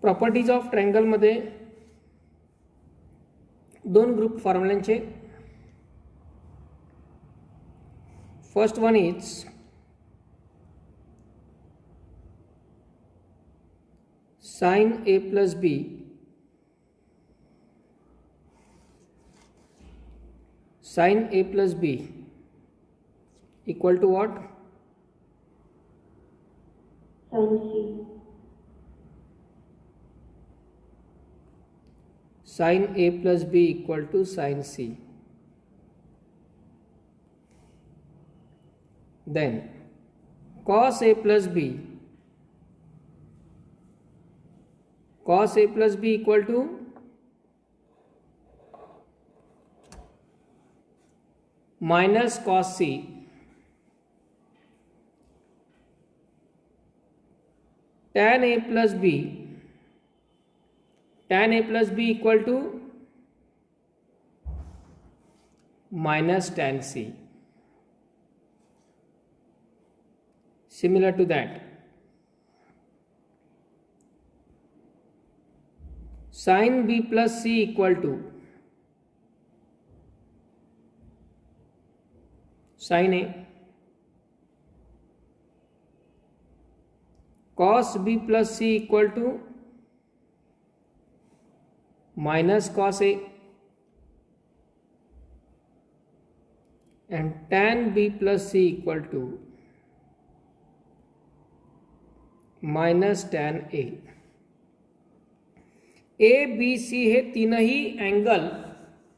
Properties of ट्रायंगलमध्ये दोन group फॉर्म्युल्यांचे. First one is sin a plus b sin a plus b equal to what? Sin C. Sin a plus b equal to sin c. Then cos a plus b equal to minus cos c. Tan a plus b equal to minus tan c. Similar to that, sin b plus c equal to sin a, cos b plus c equal to minus cos a, and tan b plus c equal to minus tan A. A B C हे तीनही angle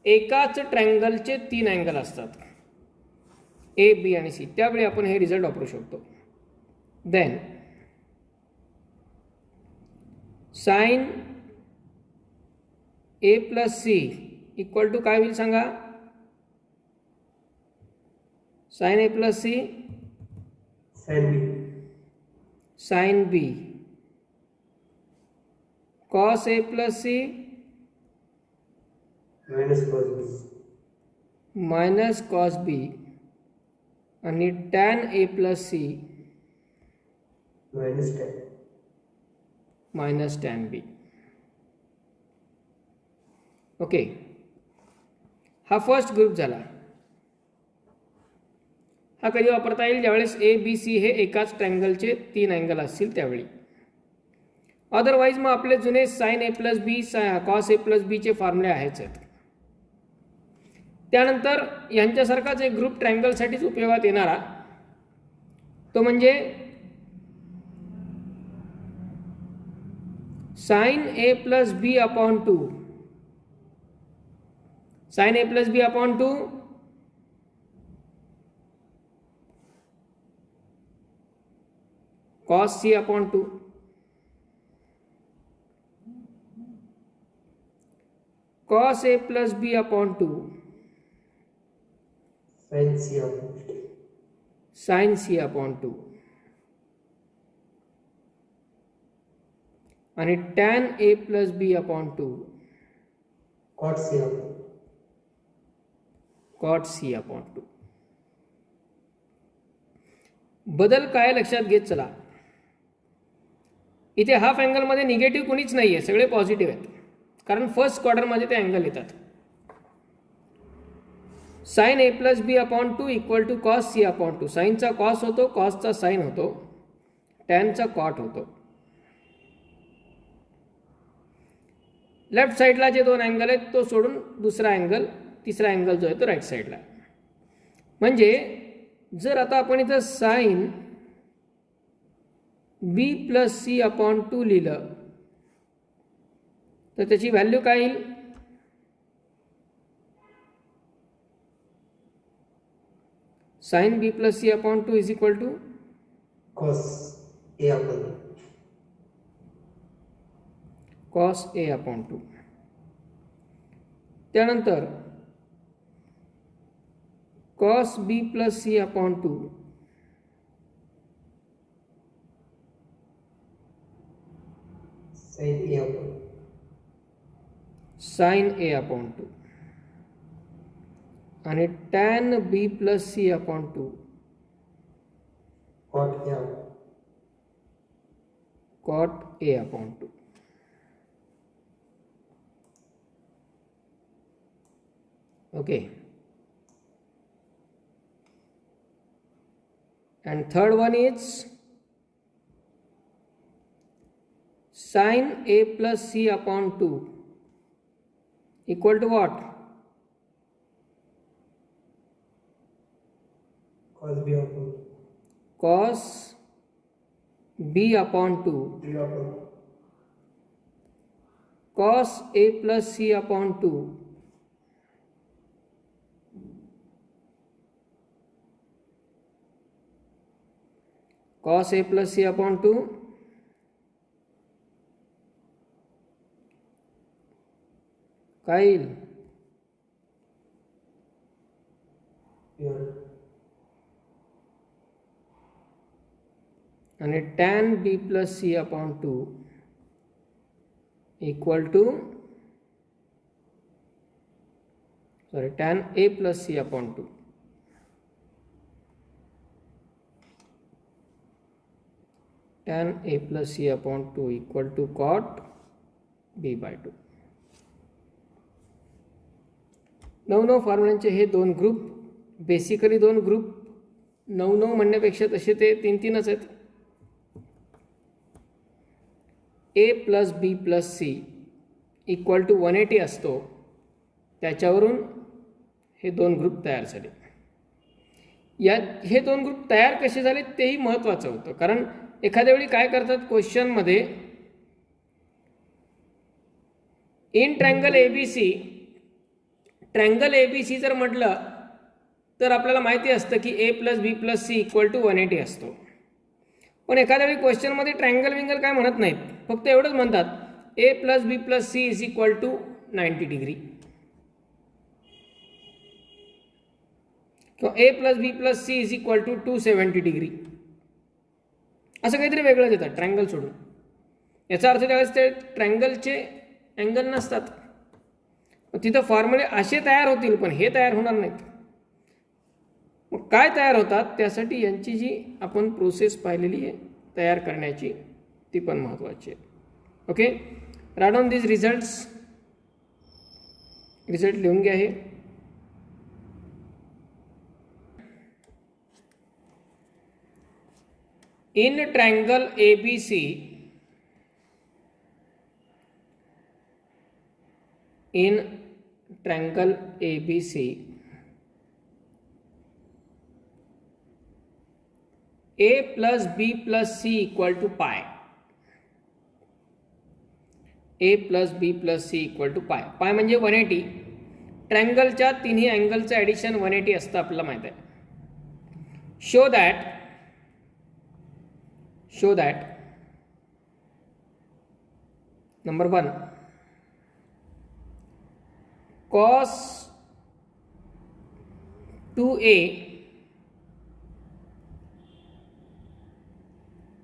एकाच ट्रायंगलचे तीन angle असतात, A B आणि C. त्यावेळी आपण हे result वापरू शकतो. Then sine A plus C equal to काय होईल सांगा? Sine A plus C sin b, cos a plus c minus cos b, आणि tan a plus c minus tan b. Okay, हा फर्स्ट ग्रुप झाला. हा कधी वापरता येईल? ज्यावेळेस ए बी सी हे एकाच ट्रायंगलचे तीन अँगल असतील त्यावेळी. अदरवाईज मग आपले जुने sign A plus B cos A plus बीचे फॉर्म्युले आहेच आहेत. त्यानंतर यांच्यासारखाच एक ग्रुप ट्रायंगलसाठीच उपयोगात येणारा तो म्हणजे sine A plus B upon two. Sine A plus B upon two cos c upon 2, cos a plus b upon 2, sin c upon 2, आणि tan a plus b upon 2, cot c upon 2. बदल काय लक्षात घेत चला. इथे half अँगलमध्ये negative कोणीच नाही आहे, सगळे पॉझिटिव्ह आहेत, कारण फर्स्ट क्वार्टरमध्ये ते अँगल येतात. Sine A plus B upon 2 equal to cos C upon 2. साइनचा कॉस होतो, कॉसचा साइन होतो, टॅनचा कॉट होतो. लेफ्ट साईडला जे दोन अँगल आहेत तो सोडून दुसरा अँगल, तिसरा अँगल जो आहे तो राईट साईडला. म्हणजे जर आता आपण इथं sine B plus C upon 2 लिहिलं तर त्याची व्हॅल्यू काय येईल? Sine B plus C upon 2 is equal to cos A upon 2. त्यानंतर cos B plus C upon 2 sine A upon 2, आणि tan b plus C upon 2 cot a upon 2. Okay, and third one is sin a plus c upon 2 equal to what? cos b upon Cos b upon 2. 3 upon Cos a plus c upon 2. Cos a plus c upon 2. Kyle. here आणि tan b plus c upon 2 equal to tan a plus c upon 2. Tan a plus c upon 2 equal to cot b by 2. 9 फॉर्म्युलांचे हे दोन group, basically दोन group, 9 म्हणण्यापेक्षा तसे ते 3 आहेत. a plus B plus C equal to 180 असतो, त्याच्यावरून हे दोन ग्रुप तयार झाले. हे दोन ग्रुप तयार कसे झाले तेही महत्त्वाचं होतं, कारण एखाद्या वेळी काय करतात क्वेश्चनमध्ये, in triangle ABC, triangle ABC जर म्हटलं तर आपल्याला माहिती असतं की A plus B plus C equal to 180 असतो. पण एखाद्या वेळी क्वेश्चनमध्ये ट्रँगल विंगल काय म्हणत नाहीत, फक्त एवढंच म्हणतात A plus B plus C is equal to 90 degree किंवा A plus B plus C is equal to 270 degree, असं काहीतरी वेगळं देतात ट्रँगल सोडून. याचा अर्थ त्यावेळेस ते ट्रँगलचे अँगल नसतात, तिथं फॉर्म्युले असे तयार होतील पण हे तयार होणार नाहीत. मग काय तयार होतात त्यासाठी यांची जी आपण प्रोसेस पाहिलेली आहे तयार करण्याची, ती पण महत्त्वाची आहे. Okay, right on this results, result लिहून घ्या. हे in triangle ABC, in triangle ABC, a plus b plus c equal to pi, a plus b plus c equal to pi. पाय म्हणजे 180. ट्रँगलच्या तिन्ही अँगलचं ॲडिशन 180 असतं आपल्याला माहित आहे. Show that number 1, cos 2a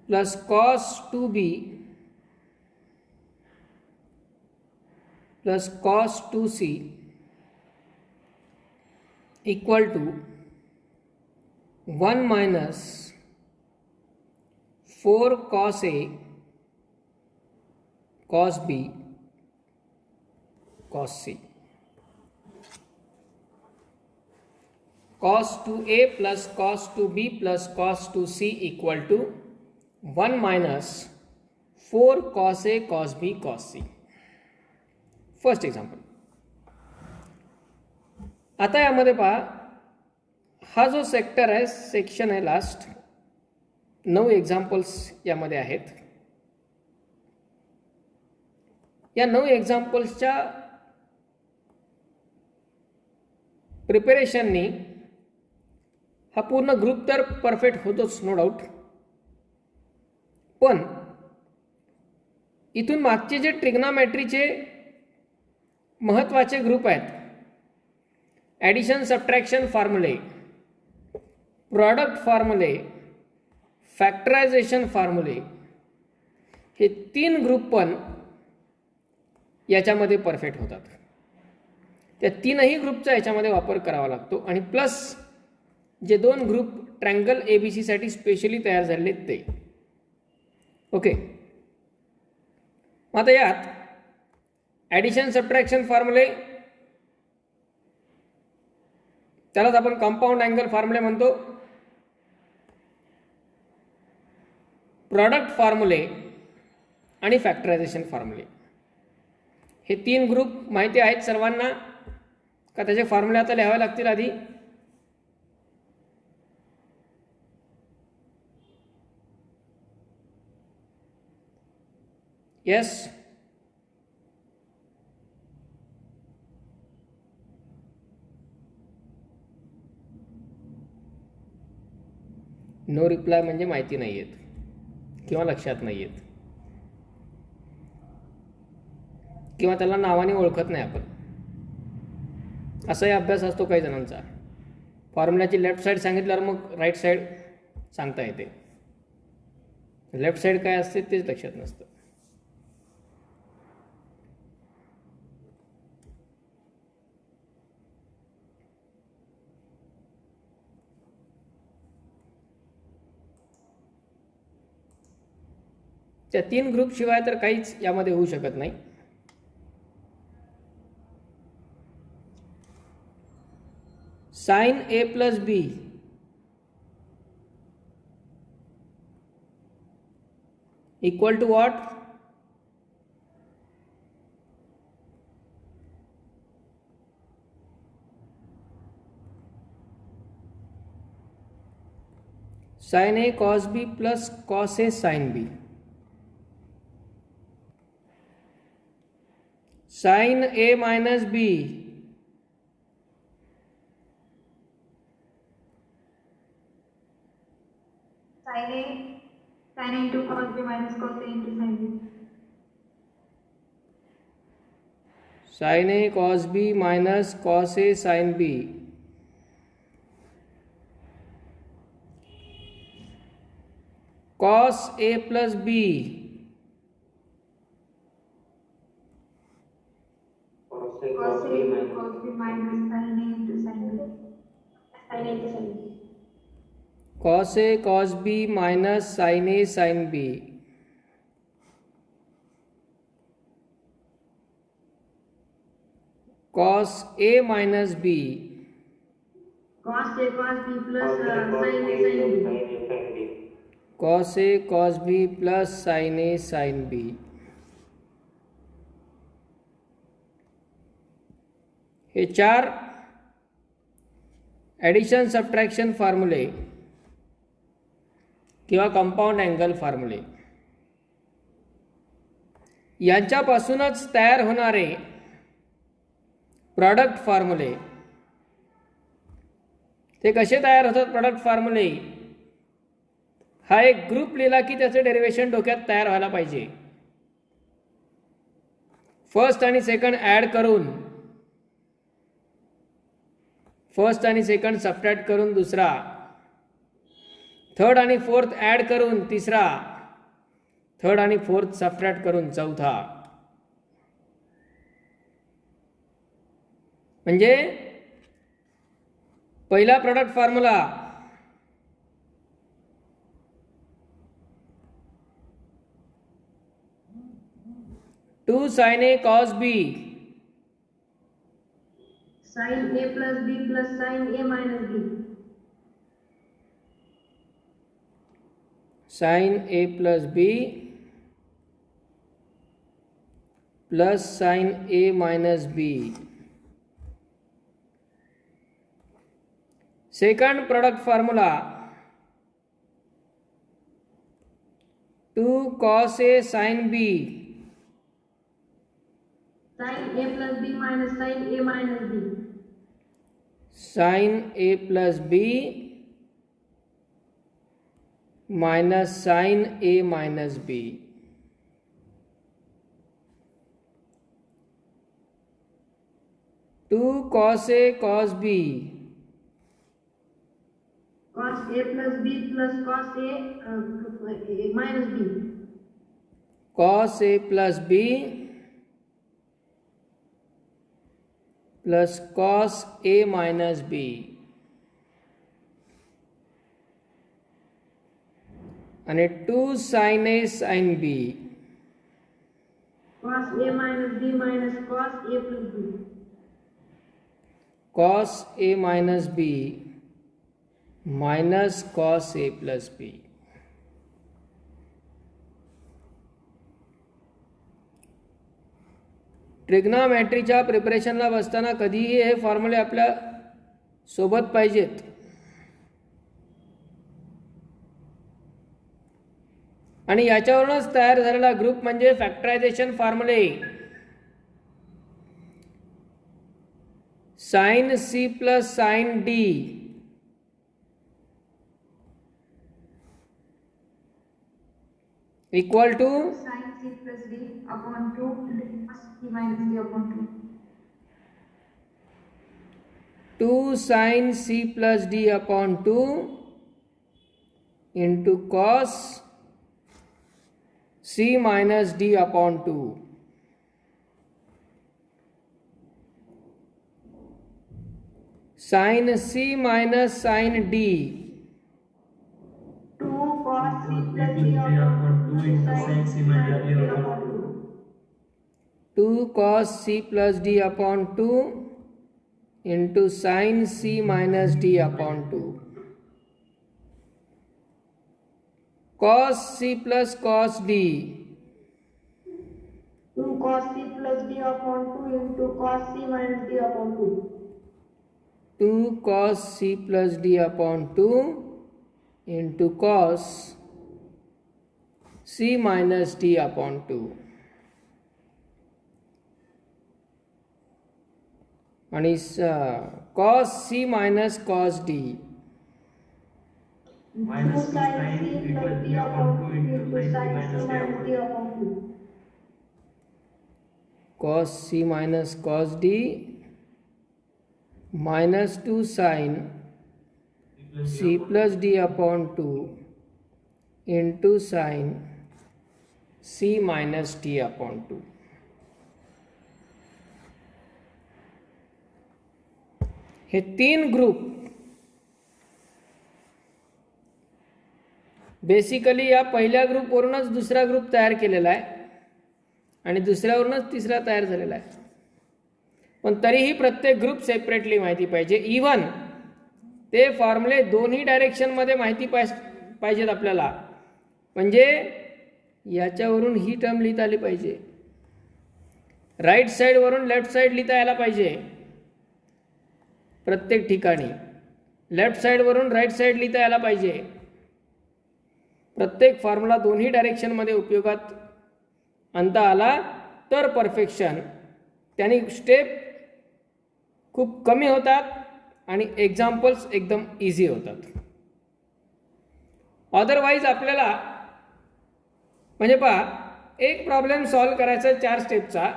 plus cos 2b plus cos 2c equal to 1 minus 4 cos a cos b cos c. Cos 2a plus cos 2b plus cos 2c equal to 1 minus 4 cos a cos b cos c. First example. आता यामध्ये पहा, हा जो sector आहे, section आहे last, 9 examples यामध्ये आहेत. या 9 एक्झाम्पल्सच्या प्रिपरेशननी हा पूर्ण ग्रुप तर परफेक्ट होतोच, नो डाऊट. पण इथून मागचे जे ट्रिग्नोमेट्रीचे महत्त्वाचे ग्रुप आहेत, ॲडिशन सबट्रॅक्शन फॉर्म्युले, प्रॉडक्ट फॉर्म्युले, फॅक्टरायझेशन फॉर्म्युले, हे 3 ग्रुप पण याच्यामध्ये परफेक्ट होतात. त्या 3ही ग्रुपचा याच्यामध्ये वापर करावा लागतो. आणि प्लस जे 2 ग्रुप ट्रँगल एबीसी साठी स्पेशली तयार झालेले ते. ओके, आता यात ॲडिशन सबट्रॅक्शन फॉर्म्युले त्यालाच आपण कंपाऊंड अँगल फॉर्म्युले म्हणतो. प्रॉडक्ट फॉर्म्युले आणि फॅक्टरायझेशन फॉर्म्युले हे 3 ग्रुप माहिती आहेत सर्वांना का? त्याचे फॉर्म्युले आता लिहावे लागतील आधी. येस, नो रिप्लाय म्हणजे माहिती नाही येत किंवा लक्षात नाही येत किंवा त्याला नावाने ओळखत नाही आपण. असाही अभ्यास असतो काही जणांचा. फॉर्म्युल्याची लेफ्ट साईड सांगितल्यावर मग राईट साईड सांगता येते. लेफ्ट साईड काय असते तेच लक्षात नसतं. त्या 3 ग्रुप शिवाय तर काहीच यामध्ये होऊ शकत नाही. Sine A plus B equal to what? Sine A cos B plus cos A sine B. Sine A minus B sin A sin A into cos B minus cos A into sin B. Sine A cos B minus cos A sine B. Cos A plus B Cos A into cos B minus sin A into sin B. Sin A into sin B. Cos A cos B minus sine A sine B. Cos A minus B Cos A cos B plus sin A sin B. Cos A cos B plus sine A sine B. हे 4 addition subtraction फॉर्म्युले किंवा compound angle फॉर्म्युले यांच्यापासूनच तयार होणारे product फॉर्म्युले. ते कसे तयार होतात product फॉर्म्युले? हा एक ग्रुप लिहिला की त्याचे डेरिव्हेशन डोक्यात तयार व्हायला पाहिजे. फर्स्ट आणि सेकंड ॲड करून, फर्स्ट आणि सेकंड सबट्रॅक्ट करून दुसरा, थर्ड आणि फोर्थ ॲड करून तिसरा, थर्ड आणि फोर्थ सबट्रॅक्ट करून चौथा. म्हणजे पहिला product formula 2 sin A cos B Sin A plus B plus sin A minus B. sin A plus B plus sin A minus B. Second product formula 2 cos A sin B Sin A plus B minus sin A minus B. sin A plus B minus sin A minus B. Two cos A cos B Cos A plus B plus cos A minus B. cos A plus B plus cos A minus B. आणि 2 sin A sin B Cos A minus B minus cos A plus B. cos a minus b minus cos a plus b. ट्रिग्नॉमेट्रीच्या प्रिपरेशनला बसताना कधीही हे फॉर्म्युले आपल्या सोबत पाहिजेत. आणि याच्यावरूनच तयार झालेला ग्रुप म्हणजे फॅक्टरायझेशन फॉर्म्युले. Sine C plus sine D equal to Sin C plus D upon 2 into cos C minus D upon 2. 2 sin c plus d upon 2 into cos c minus d upon 2. Sin c minus sin d 2 cos C plus D upon 2 into sin C minus D upon 2. 2 cos c plus d upon 2 into sin c minus d upon 2. Cos c plus cos d 2 cos C plus D upon 2 into cos C minus D upon 2. 2 cos c plus d upon 2 into cos c minus d upon 2. आणि cos c minus cos d minus 2 sin C plus D upon 2 into sin C minus D upon 2. cos c minus cos d minus 2 sin c plus d upon 2 into sin c minus d upon 2. हे 3 group basically या पहिल्या ग्रुपवरूनच दुसरा group तयार केलेला आहे आणि दुसऱ्यावरूनच तिसरा तयार झालेला आहे. पण तरीही प्रत्येक ग्रुप सेपरेटली माहिती पाहिजे. इव्हन ते फॉर्म्युले दोन्ही डायरेक्शनमध्ये माहिती पाहिजेत आपल्याला. म्हणजे याच्यावरून ही टर्म लिहिता आली पाहिजे, राईट साईडवरून लेफ्ट साईड लिहिता यायला पाहिजे. प्रत्येक ठिकाणी लेफ्ट साईडवरून राईट साईड लिहिता यायला पाहिजे. प्रत्येक फॉर्म्युला दोन्ही डायरेक्शनमध्ये उपयोगात आणता आला तर परफेक्शन. त्यांनी स्टेप खूप कमी होतात आणि एक्झाम्पल्स एकदम इझी होतात. अदरवाईज आपल्याला म्हणजे पहा, एक प्रॉब्लेम सॉल्व्ह करायचा 4 स्टेपचा,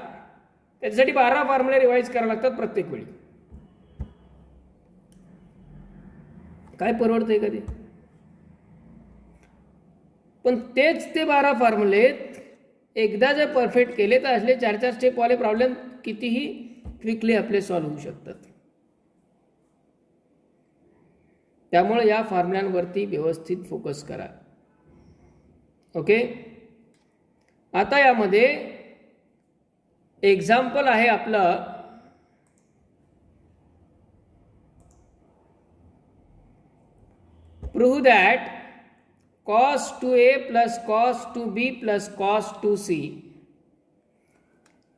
त्याच्यासाठी 12 फॉर्म्युले रिवाईज करावे लागतात प्रत्येक वेळी. काय परवडतंय कधी? पण तेच ते 12 फॉर्म्युले एकदा जर परफेक्ट केले तर असले 4-4 स्टेपवाले प्रॉब्लेम कितीही क्विकली आपले सॉल्व्ह होऊ शकतात. त्यामुळे या फॉर्म्युल्यांवरती व्यवस्थित फोकस करा. ओके. आता यामध्ये एक्झाम्पल आहे आपलं prove that cos 2a plus cos 2b plus cos 2c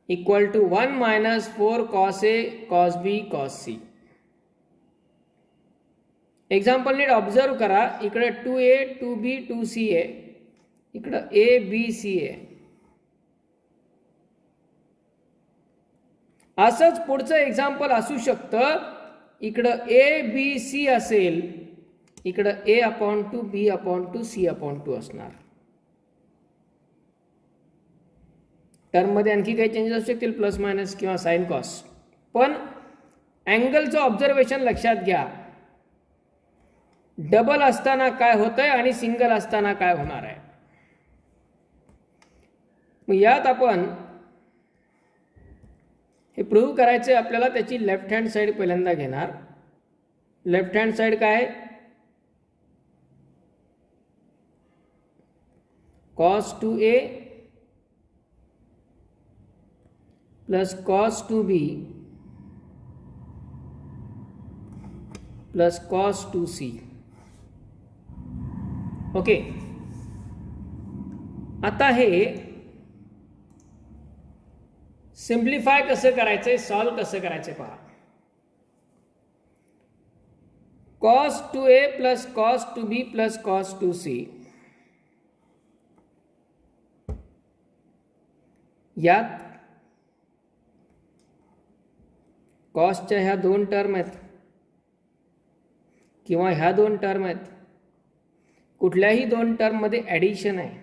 equal to 1 minus 4 cos a cos b cos c. Example नीट ऑब्झर्व करा. इकडे 2a 2b 2c आहे, इकडे a b c आहे. असंच पुढचं एक्झाम्पल असू शकतं. इकडं a b c असेल, इकडं a upon 2 b upon 2 c upon 2 असणार. टर्ममध्ये आणखी काही चेंजेस असू शकतील, प्लस मायनस किंवा साइन कॉस. पण अँगलचं ऑब्झर्वेशन लक्षात घ्या. डबल असताना काय होतंय आणि सिंगल असताना काय होणार आहे. मग यात आपण हे प्रूव्ह करायचे आपल्याला. त्याची लेफ्ट हँड साईड पहिल्यांदा घेणार. लेफ्ट हँड साईड काय? cos 2a plus cos 2b plus cos 2c. Okay, आता हे सिम्प्लिफाय कसं करायचंय, सॉल्व कसं करायचंय पहा. cos 2a plus cos 2b plus cos 2c, यात कॉसच्या ह्या दोन टर्म आहेत किंवा ह्या दोन टर्म आहेत, कुठल्याही दोन टर्ममध्ये ॲडिशन आहे,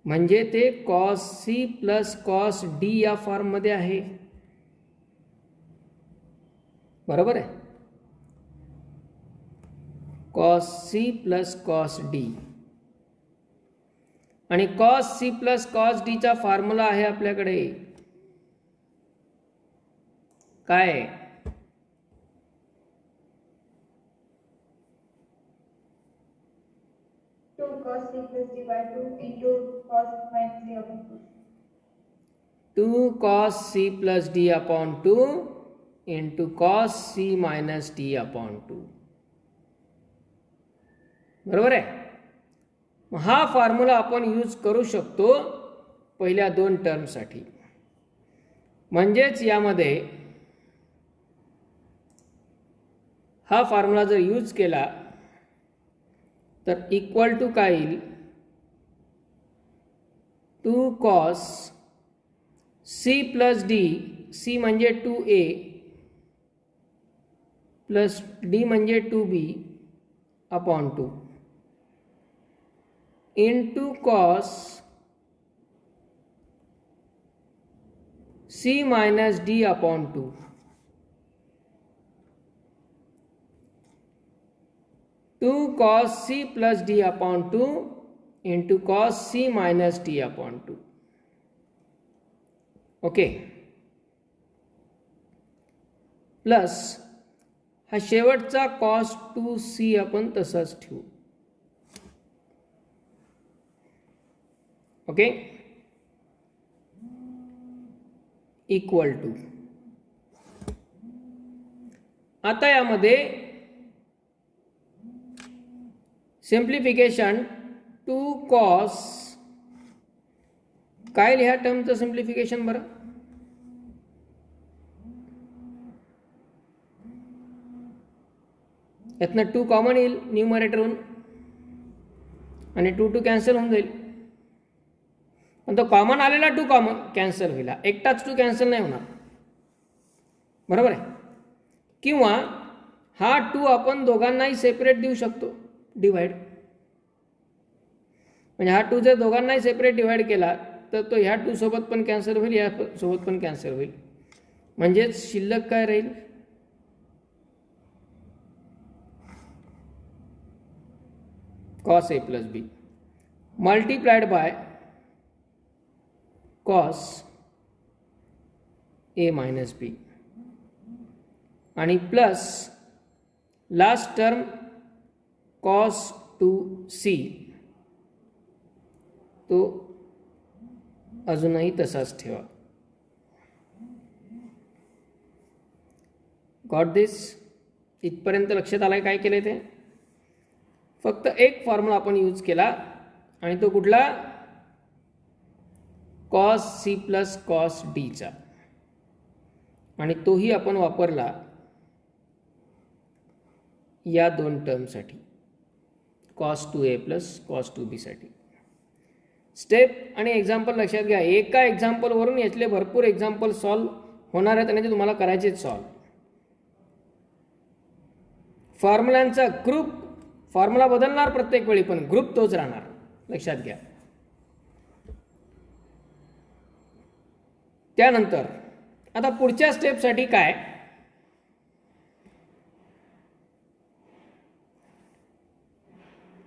म्हणजे ते cos c plus cos d या फॉर्ममध्ये आहे. बरोबर आहे, cos c plus cos d. आणि cos c plus cos d चा फॉर्म्युला आहे आपल्याकडे काय, 2 cos c plus d by 2 into cos minus d upon 2. 2 cos c plus d upon 2 into cos c minus d upon 2. बरोबर आहे. हा formula आपण use करू शकतो पहिल्या दोन टर्मसाठी. म्हणजेच यामध्ये हा फॉर्म्युला जर यूज केला तर इक्वल टू काय येईल, 2 cos c plus d, c म्हणजे 2a प्लस d म्हणजे 2b upon 2 into cos c minus d upon 2. 2 cos c plus d upon 2 into cos c minus d upon 2. Okay, plus हा शेवटचा cos 2c आपण तसाच ठेवू. Okay, equal to, आता यामध्ये simplification 2 cos, काय ह्या टर्मचं सिम्प्लिफिकेशन बरं, यातनं 2 कॉमन येईल न्यूमरेटरहून आणि 2 2 कॅन्सल होऊन जाईल. पण तो कॉमन आलेला 2 कॉमन कॅन्सल होईल, एकटाच 2 कॅन्सल नाही होणार. बरोबर आहे. किंवा हा 2 आपण दोघांनाही सेपरेट देऊ शकतो, डिवाइड. म्हणजे हा 2 जर दोघांनाही सेपरेट डिवाइड केला तर तो ह्या 2 सोबत पण कॅन्सल होईल, या सोबत पण कॅन्सल होईल. म्हणजेच शिल्लक काय राहील, cos a plus b multiplied by cos a minus b आणि plus last term cos 2c, तो अजूनही तसाच ठेवा. गॉट दिस? इथपर्यंत लक्षात आलाय काय केलंय ते? फक्त एक फॉर्म्युला आपण यूज केला आणि तो कुठला, cos c plus cos d चा, आणि तोही आपण वापरला या दोन टर्मसाठी, cos 2a plus cos 2b साठी. स्टेप आणि एक्झाम्पल लक्षात घ्या. एका एक्झाम्पलवरून यातले भरपूर एक्झाम्पल सॉल्व होणार आहेत आणि ते तुम्हाला करायचेच सॉल्व. फॉर्म्युलांचा ग्रुप, फॉर्म्युला बदलणार प्रत्येक वेळी पण ग्रुप तोच राहणार, लक्षात घ्या. त्यानंतर आता पुढच्या स्टेपसाठी काय,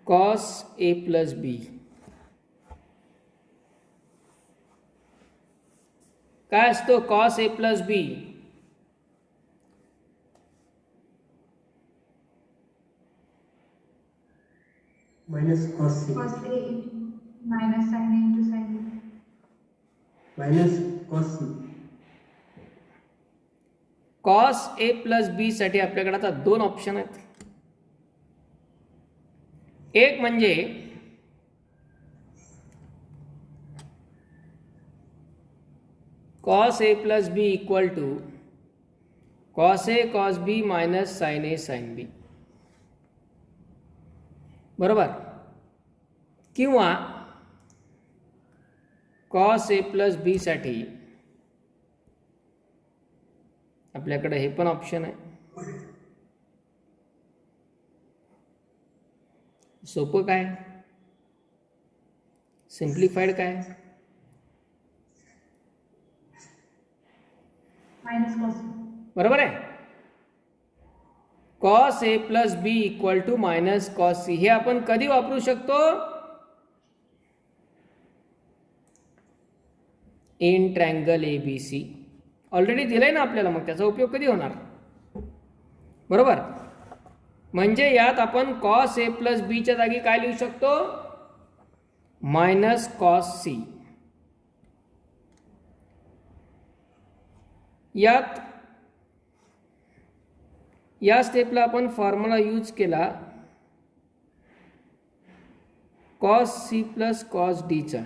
cos a प्लस b. काय असतो cos a plus b? minus cos c Cos a minus sin a into sin b. minus cos c cos A plus B साठी आपल्याकडे आता दोन ऑप्शन आहेत. एक म्हणजे cos A plus B equal to cos A cos B minus sine A sine B, बरोबर. किंवा cos A plus B साठी आपल्याकडे हे पण ऑप्शन आहे. सोपं काय, सिम्प्लिफाईड काय, मायनस कॉस. बरोबर आहे. Cos A plus B equal to minus cos C हे आपण कधी वापरू शकतो, in triangle A B C. Already दिलंय ना आपल्याला, मग त्याचा उपयोग कधी होणार, बरोबर. म्हणजे यात आपण कॉस ए प्लस बीच्या जागी काय लिहू शकतो, मायनस कॉस सी. यात या स्टेपला आपण फॉर्म्युला यूज केला कॉस सी प्लस कॉस डीचा.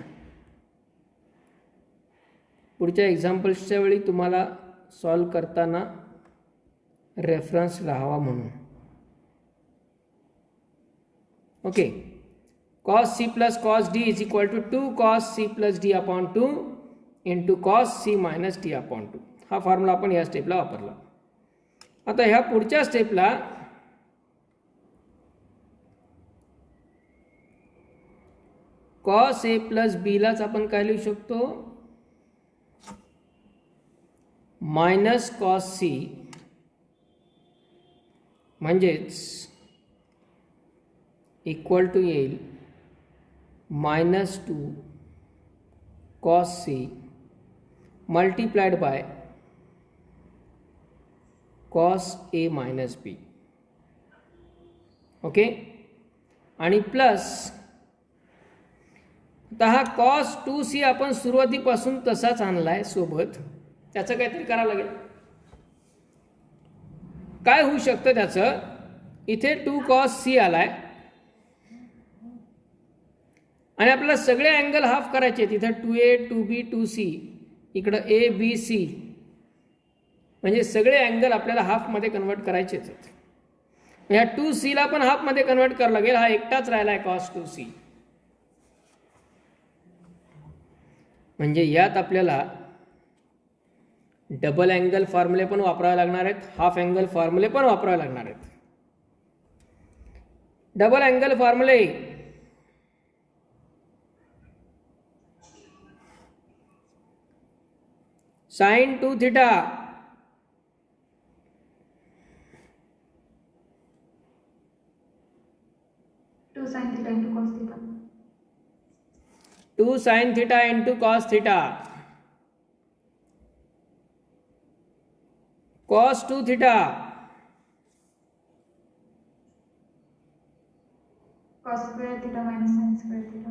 पुढच्या एक्झाम्पल्सच्या वेळी तुम्हाला सॉल्व करताना रेफरन्स राहावा म्हणून. Okay. Cos C plus cos D is equal to 2 cos C plus D upon 2 into cos C minus D upon 2. हा फॉर्म्युला आपण या स्टेपला वापरला. आता ह्या पुढच्या स्टेपला कॉस ए प्लस बीलाच आपण काय लिहू शकतो, मायनस कॉस सी, म्हणजेच इक्वल टू येईल -2 cos C multiplied by cos A minus B. Okay. आणि प्लस आता हा कॉस 2c आपण सुरुवातीपासून तसाच आणलाय सोबत, त्याचं काहीतरी करावं लागेल. काय होऊ शकतं त्याचं, इथे 2 कॉस सी आलाय आणि आपल्याला सगळे अँगल हाफ करायचे आहेत. इथे 2a 2b 2c, इकडं a b c, म्हणजे सगळे अँगल आपल्याला हाफमध्ये कन्वर्ट करायचे आहेत. ह्या 2c ला पण हाफमध्ये कन्वर्ट करावं लागेल. हा एकटाच राहिला आहे कॉस 2c. म्हणजे यात आपल्याला डबल अँगल फॉर्म्युले पण वापरावे लागणार आहेत, हाफ अँगल फॉर्म्युले पण वापरावे लागणार आहेत. डबल अँगल फॉर्म्युले sine 2 theta 2 sin theta into cos theta. 2 sin theta into cos theta, cos 2 theta, Cos square theta minus sin square theta.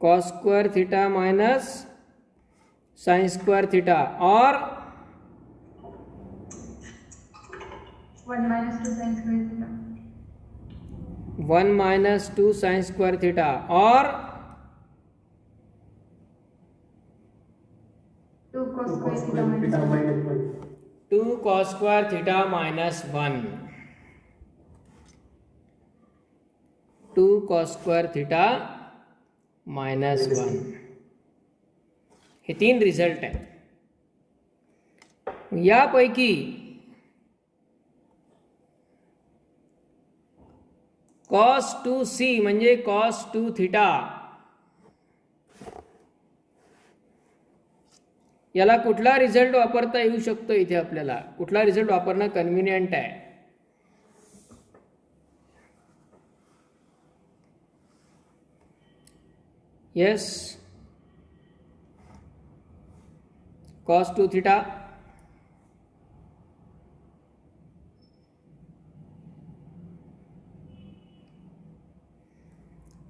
cos square theta minus sin square theta, और 1 minus 2 sin square theta. 1 minus 2 sin square theta, और 2 cos square theta theta minus 1. minus 1. 2 cos square theta minus 1. 2 cos square theta minus 1. हे 3 result आहेत. यापैकी cos 2c म्हणजे cos 2 theta, याला कुठला result वापरता येऊ शकतो, इथे आपल्याला कुठला रिझल्ट वापरणं कन्व्हिनियंट आहे. Yes, cos 2 theta.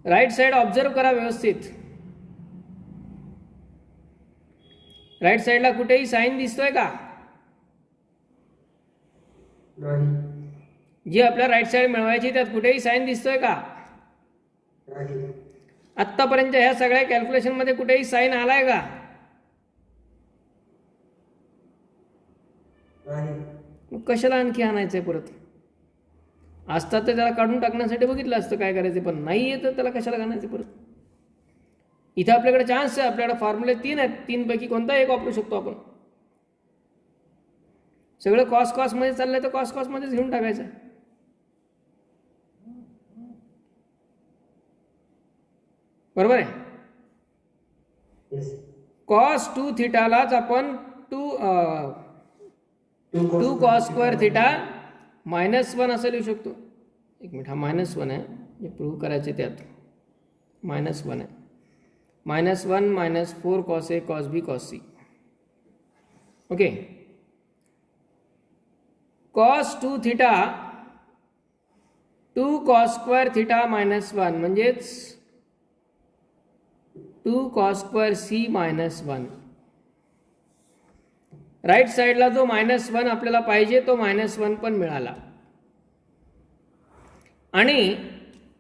Right side observe करा व्यवस्थित. राइट साइडला कुठेही साइन दिसतोय का, नाही. जी आपल्या राईट साईड मिळवायची त्यात कुठेही साईन दिसतोय का? नाही. आत्तापर्यंत ह्या सगळ्या कॅल्क्युलेशनमध्ये कुठेही साईन आलाय का? नाही. मग कशाला आणखी आणायचंय परत? असतात तर त्याला काढून टाकण्यासाठी बघितलं असतं काय करायचं, पण नाही आहे तर त्याला कशाला आणायचं परत? इथं आपल्याकडे चान्स आहे, आपल्याकडे फॉर्म्युले 3 आहेत, 3 पैकी कोणता एक वापरू शकतो आपण. सगळं कॉस कॉस मध्ये चाललंय तर कॉस कॉस मध्येच घेऊन टाकायचं. बरोबर आहे. Yes. कॉस 2 थिटालाच आपण 2 कॉस स्क्वेअर थिटा -1 असं लिहू शकतो. एक मिनिट, हा -1 आहे जे प्रूव्ह करायचे त्यात -1 आहे. -1 -4 cos A cos B cos C. Okay. Cos 2 theta 2 cos square theta -1 म्हणजेच 2 कॉस स्क्वेअर सी -1. राईट साईडला जो -1 आपल्याला पाहिजे तो -1 पण मिळाला. आणि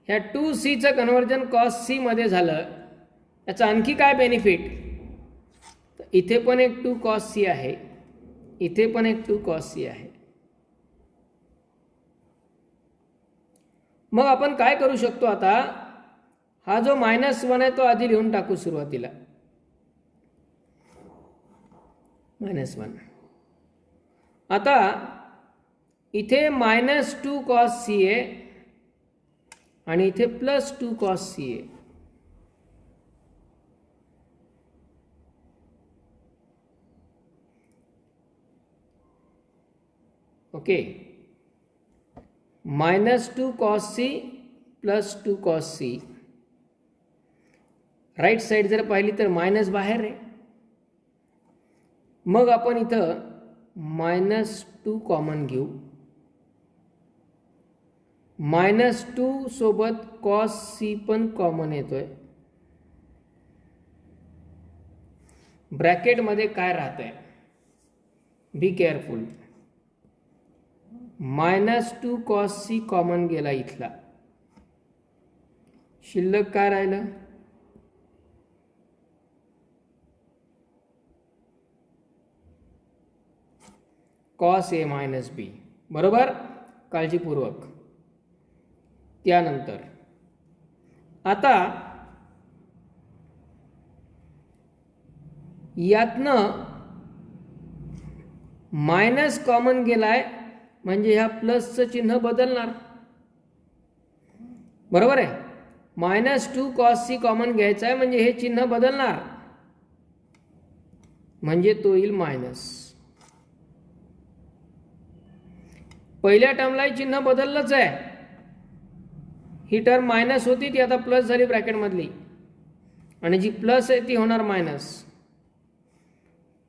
ह्या 2cचं कन्व्हर्जन कॉस सी मध्ये झालं. याचं आणखी काय बेनिफिट? इथे पण एक 2 कॉस सी आहे, इथे पण एक 2 कॉस सी आहे. मग आपण काय करू शकतो आता? हा जो -1 आहे तो आधी लिहून टाकू सुरुवातीला. -1. आता इथे -2 कॉस सी आहे आणि इथे +2 कॉस सी आहे. Okay. -2 cos C +2 cos C. Right side जर पाहिली तर मायनस बाहेर आहे. मग आपण इथं -2 कॉमन घेऊ. -2 सोबत कॉस सी पण कॉमन येतोय. ब्रॅकेटमध्ये काय राहतंय? Be careful. -2 cos C common गेला इथला. शिल्लक काय राहिलं? Cos A minus B. बरोबर, काळजीपूर्वक. त्यानंतर आता यातनं मायनस कॉमन गेलाय म्हणजे ह्या प्लसचं चिन्ह बदलणार. बरोबर आहे. -2 कॉस सी कॉमन घ्यायचं आहे म्हणजे हे चिन्ह बदलणार, म्हणजे तो येईल मायनस. पहिल्या टर्मला चिन्ह बदललंच आहे. ही टर्म मायनस होती ती आता प्लस झाली ब्रॅकेटमधली, आणि जी प्लस आहे ती होणार मायनस.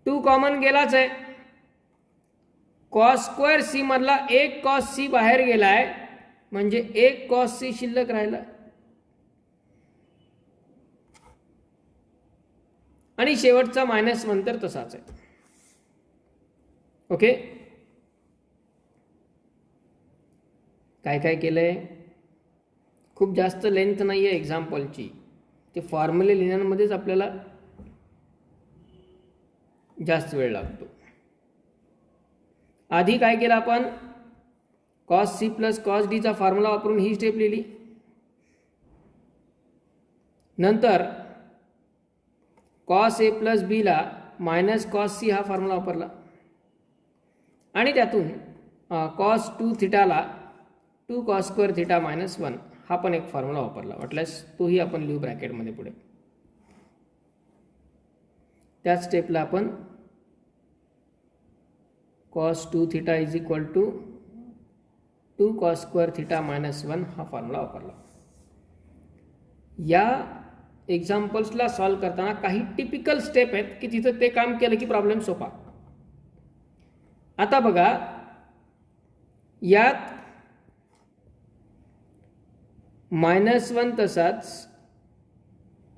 2 कॉमन गेलाच आहे. कॉस स्क्वेअर सी मधला 1 कॉस सी बाहेर गेलाय म्हणजे 1 कॉस सी शिल्लक राहिला. आणि शेवटचा -1 तर तसाच आहे. ओके. काय काय केलंय? खूप जास्त लेंथ नाही आहे एक्झाम्पलची, ते फॉर्म्युले लिहिण्यामध्येच आपल्याला जास्त वेळ लागतो. आधी काय केलं आपण? कॉस सी प्लस कॉस डीचा फॉर्म्युला वापरून ही स्टेप लिहिली. नंतर कॉस ए प्लस बीला मायनस कॉस सी हा फॉर्म्युला वापरला, आणि त्यातून कॉस 2 थिटाला 2 कॉस स्क्वेअर थिटा -1 हा पण एक फॉर्म्युला वापरला. वाटल्यास तोही आपण लिहू ब्रॅकेटमध्ये पुढे. त्याच स्टेपला आपण cos 2 theta is equal to 2 cos square theta -1 हा फॉर्म्युला वापरला. या एक्झाम्पल्सला सॉल्व करताना काही टिपिकल स्टेप आहेत की तिथं ते काम केलं की प्रॉब्लेम सोपा. आता बघा, यात -1 तसाच,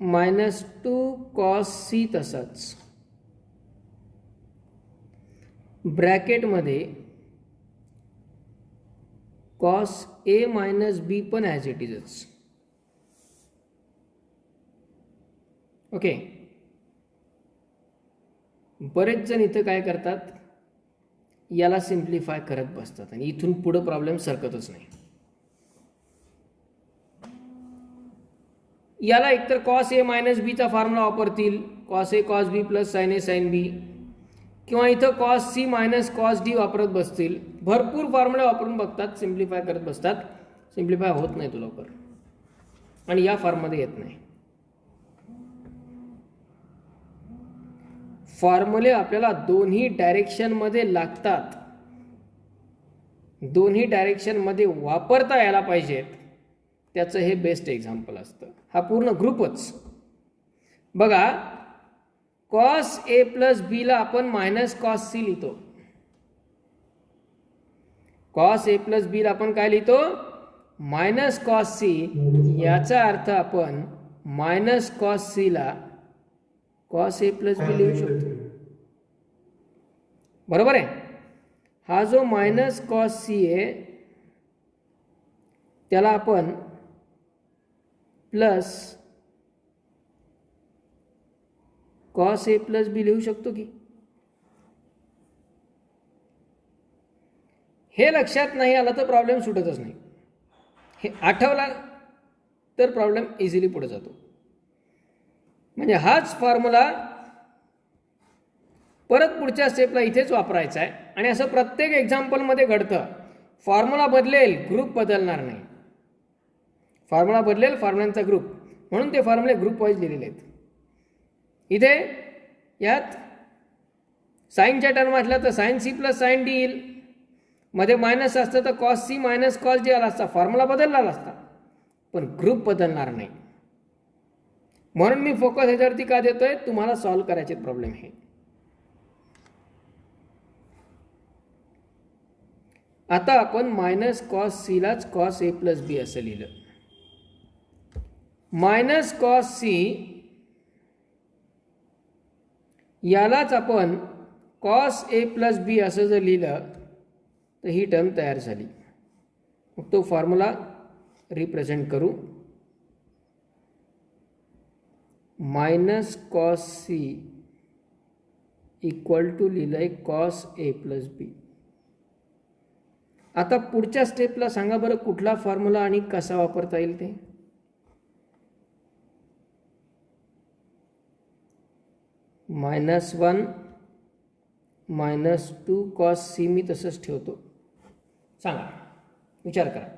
-2 कॉस सी तसाच, ब्रॅकेटमध्ये कॉस ए मायनस बी पण ॲज इट इजच. ओके. बरेच जण इथं काय करतात, याला सिम्प्लिफाय करत बसतात आणि इथून पुढं प्रॉब्लेम सरकतच नाही. याला एकतर कॉस ए मायनस बीचा फॉर्म्युला वापरतील, cos A cos B plus sine A sine B, किंवा इथं cos C minus cos D वापरत बसतील. भरपूर फॉर्म्युला वापरून बघतात, सिम्प्लिफाय करत बसतात. सिम्प्लिफाय होत नाही तो लवकर आणि या फॉर्ममध्ये येत नाही. फॉर्म्युले आपल्याला दोन्ही डायरेक्शनमध्ये लागतात, दोन्ही डायरेक्शनमध्ये वापरता यायला पाहिजेत. त्याचं हे बेस्ट एक्झाम्पल असतं. हा पूर्ण ग्रुपच बघा. कॉस ए प्लस बीला आपण मायनस कॉस सी लिहितो. कॉस ए प्लस बीला आपण काय लिहितो, मायनस कॉस सी. याचा अर्थ आपण मायनस कॉस सी ला कॉस ए प्लस बी लिहू शकतो. बरोबर आहे. हा जो मायनस कॉस सी आहे त्याला आपण प्लस कॉस ए प्लस बी लिहू शकतो की. हे लक्षात नाही आलं तर प्रॉब्लेम सुटतच नाही. हे आठवला तर प्रॉब्लेम इझिली पुढे जातो. म्हणजे हाच फॉर्म्युला परत पुढच्या स्टेपला इथेच वापरायचा आहे आणि असं प्रत्येक एक्झाम्पलमध्ये घडतं. फॉर्म्युला बदलेल, ग्रुप बदलणार नाही. फॉर्म्युला बदलेल, फॉर्म्युलांचा ग्रुप, म्हणून ते फॉर्म्युले ग्रुप वाईज लिहिलेले आहेत. इथे यात साईनच्या टर्म असल्या तर sine C plus sine D येईल, मध्ये मायनस असतं तर cos C minus cos D आला असता. फॉर्म्युला बदलला असता पण ग्रुप बदलणार नाही. म्हणून मी फोकस ह्याच्यावरती का देतोय, तुम्हाला सॉल्व्ह करायचे प्रॉब्लेम हे. आता आपण मायनस कॉस सी लाच कॉस ए प्लस बी असं लिहिलं. मायनस कॉस सी यालाच आपण कॉस ए प्लस बी असं जर लिहिलं तर ही टर्म तयार झाली. मग तो फॉर्म्युला रिप्रेझेंट करू. Minus cos C equal to लिहिलंय कॉस ए प्लस बी. आता पुढच्या स्टेपला सांगा बरं कुठला फॉर्म्युला आणि कसा वापरता येईल ते. -1 -2 कॉस सी मी तसंच ठेवतो. सांगा, विचार करा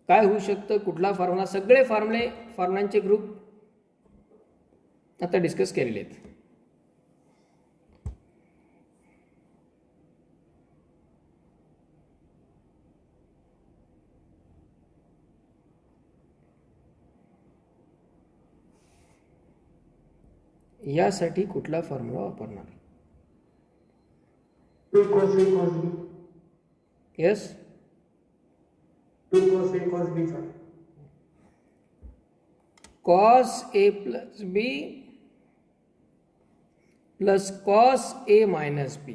काय होऊ शकतं, कुठला फॉर्म्युला. सगळे फॉर्म्युलांचे ग्रुप आता डिस्कस केलेले आहेत. यासाठी कुठला फॉर्म्युला वापरणार. 2 cos A cos B. Yes, 2 cos A cos B चा. Cos A plus B plus cos A minus बी.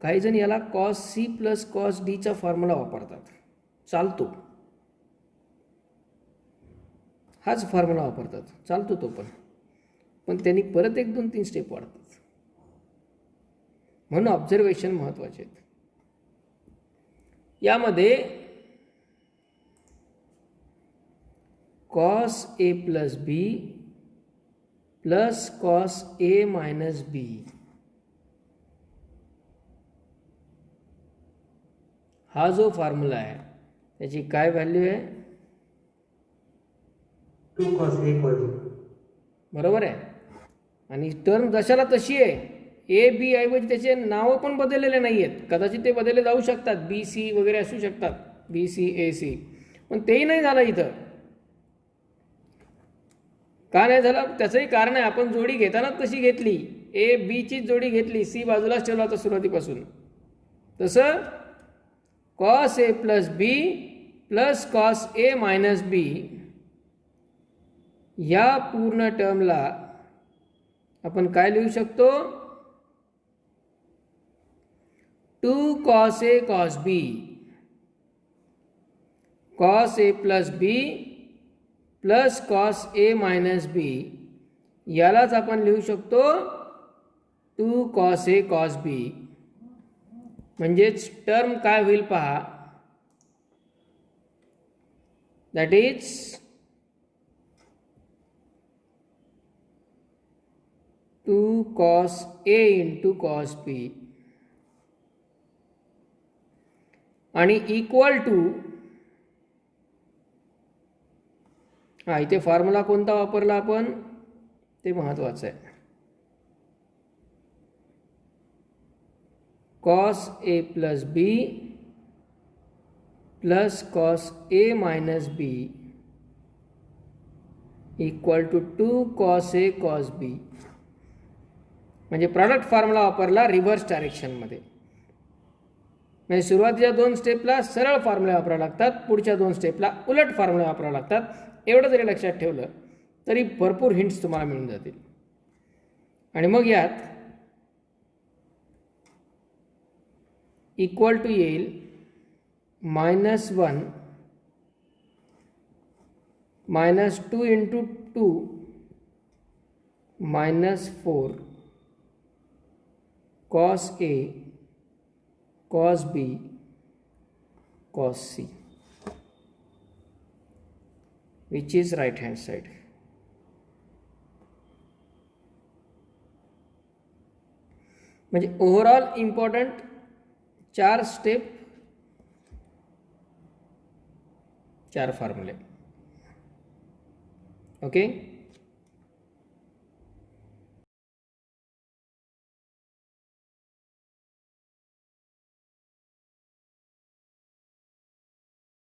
काही जण याला कॉस सी प्लस कॉस डीचा फॉर्म्युला वापरतात, चालतो. हाच फॉर्म्युला वापरतात, चालतो तो पण त्यांनी परत 1 2 3 स्टेप वाढतात. म्हणून ऑब्झर्वेशन महत्वाचे आहेत. यामध्ये cos A plus B plus cos A minus बी हा जो फॉर्म्युला आहे त्याची काय व्हॅल्यू आहे, 2 cos A cos B. बरोबर आहे. आणि टर्म जशाला तशी आहे. ए बी ऐवजी त्याचे नावं पण बदललेले नाही आहेत. कदाचित ते बदलले जाऊ शकतात, बी सी वगैरे असू शकतात, बी सी ए सी, पण तेही नाही झालं इथं. का नाही झालं त्याचंही कारण आहे. आपण जोडी घेतानाच तशी घेतली, ए बीची जोडी घेतली, सी बाजूलाच ठेवला होता सुरुवातीपासून. तसं cos A plus B plus cos A minus बी या पूर्ण टर्मला आपण काय लिहू शकतो, 2 cos A cos B, cos A plus B plus cos A minus B, यालाच आपण लिहू शकतो 2 cos A cos B. म्हणजेच टर्म काय होईल पहा, that is 2 cos A into cos B आणि इक्वल टू, हा इथे फॉर्म्युला कोणता वापरला आपण ते महत्वाचं आहे, cos A plus B plus cos A minus B equal to 2 cos A cos B. म्हणजे प्रॉडक्ट फॉर्म्युला वापरला रिव्हर्स डायरेक्शनमध्ये. म्हणजे सुरुवातीच्या 2 स्टेपला सरळ फॉर्म्युला वापरावे लागतात, पुढच्या 2 स्टेपला उलट फॉर्म्युला वापरावे लागतात. एवढं जरी लक्षात ठेवलं तरी भरपूर हिंट्स तुम्हाला मिळून जातील. आणि मग यात इक्वल टू येईल -1 -2 into 2 -4 cos A cos B cos C, which is right hand side. म्हणजे ओव्हरऑल इम्पॉर्टंट 4 स्टेप 4 फॉर्म्युले. ओके.